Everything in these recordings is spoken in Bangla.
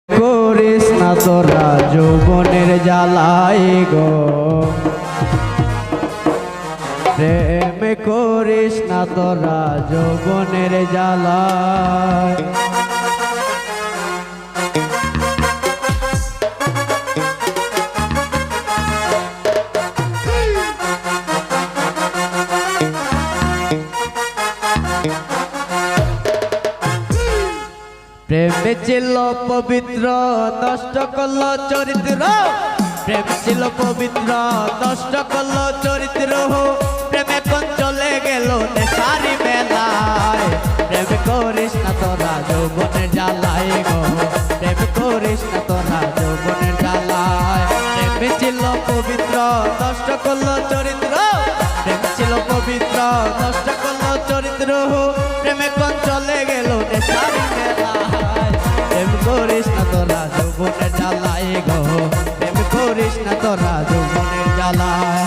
করিস না তোরা যৌবনের জ্বালায় গো, প্রেম করিস না তোরা যৌবনের জ্বালায়। প্রেম ছিল পবিত্র নষ্ট করল চরিত্র, প্রেম ছিল পবিত্র নষ্ট করল চরিত্র, প্রেমে কোন চলে গেল নেশারি মেলায়। প্রেম করিস না তোরা যৌবনের জ্বালায় গো, প্রেম করিস না তোরা যৌবনের জ্বালায়। প্রেম ছিল পবিত্র নষ্ট করল চরিত্র, প্রেম ছিল পবিত্র নষ্ট করল চরিত্র, প্রেমে কোন চলে গেল নেশারি মেলায়। প্রেম করিস না তোরা যৌবনের জ্বালায় গো, প্রেম করিস না তোরা যৌবনের জ্বালায়।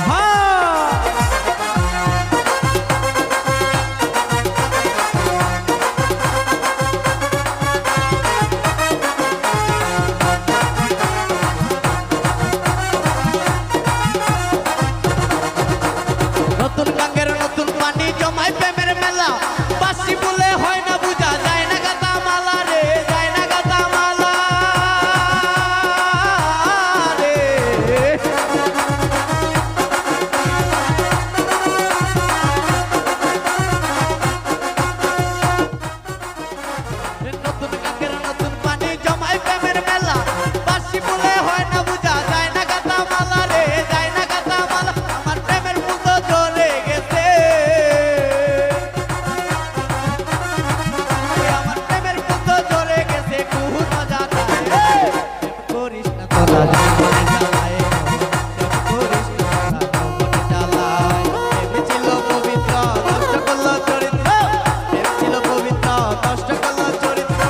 নতুন গাঙ্গের নতুন পানি জমায় প্রেমের মেলা, বাসি বলে হয় না বুঝা যায় না গাতা মালা রে, যায় না গাতা মালা রে। নতুন গাঙ্গের নতুন পানি জমায় প্রেমের মেলা, বাসি বলে হয় না বুঝা যায় না গাতা মালা রে, যায় না গাতা মালা। আমার প্রেমের ফুল তো ঝরে গেছে, আমার প্রেমের ফুল তো ঝরে গেছে, কুহু না জানা করিস না তোরা যৌবনের জ্বালায়, করিস না তোরা যৌবনের জ্বালায়। প্রেম ছিল পবিত্র নষ্ট করল চরিত্র, প্রেম ছিল পবিত্র নষ্ট করল চরিত্র,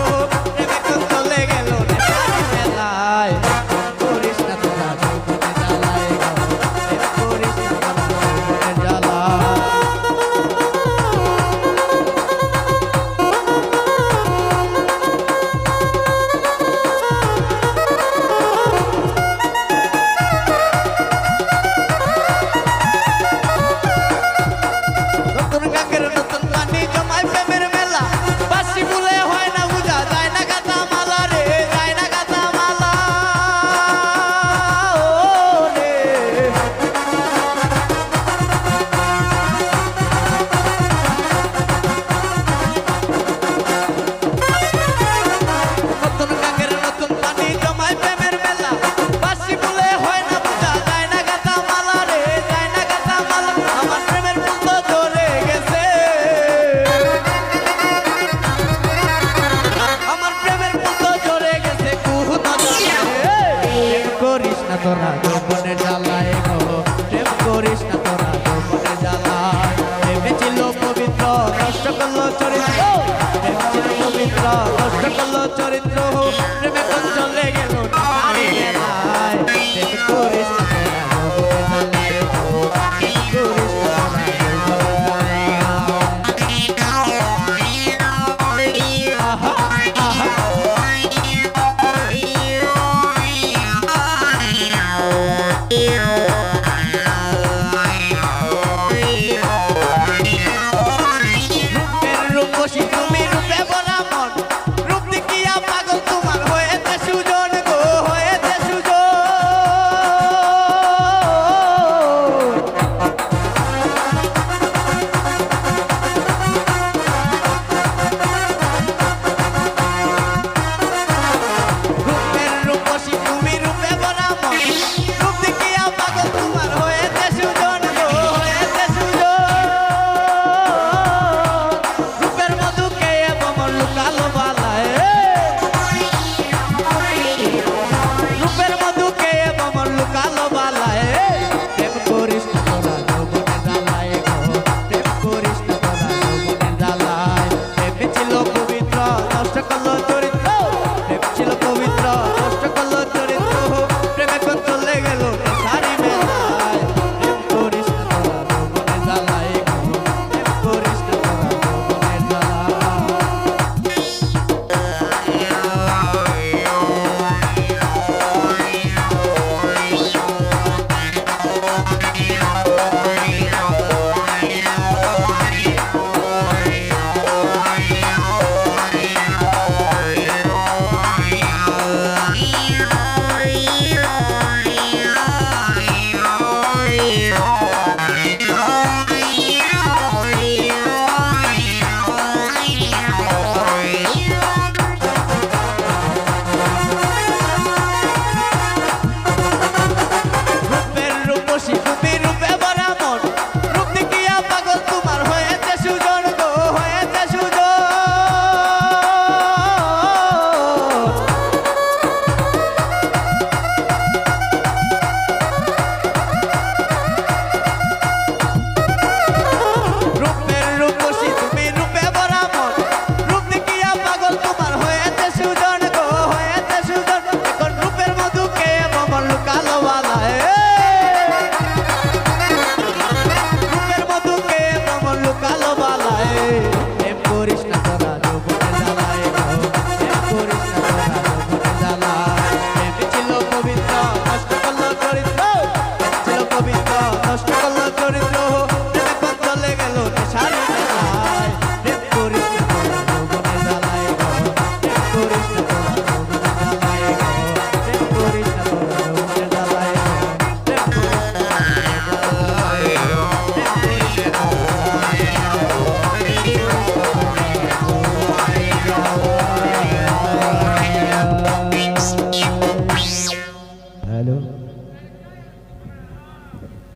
প্রেমে কোন চলে গেল নেশারি মেলায়। করিস না তোরা যৌবনের জ্বালায় গো, প্রেম করিস না তোরা যৌবনের জ্বালায়। নতুন গাঙ্গের নতুন পানি জমায় প্রেমের মেলা, বাসি বলে হয় না বুঝা যায় না গাতা মালা রে, যায় না গাতা মালা ও রে। নতুন গাঙ্গের নতুন পানি জমায় প্রেমের মেলা, বাসি বলে হয় না বুঝা যায় না গাতা মালা রে, যায় না গাতা মালা। আমার প্রেমের ফুল তো ঝরে গেছে, আমার প্রেমের ফুল তো ঝরে গেছে, কুহু না জানে। প্রেম করিস না তোরা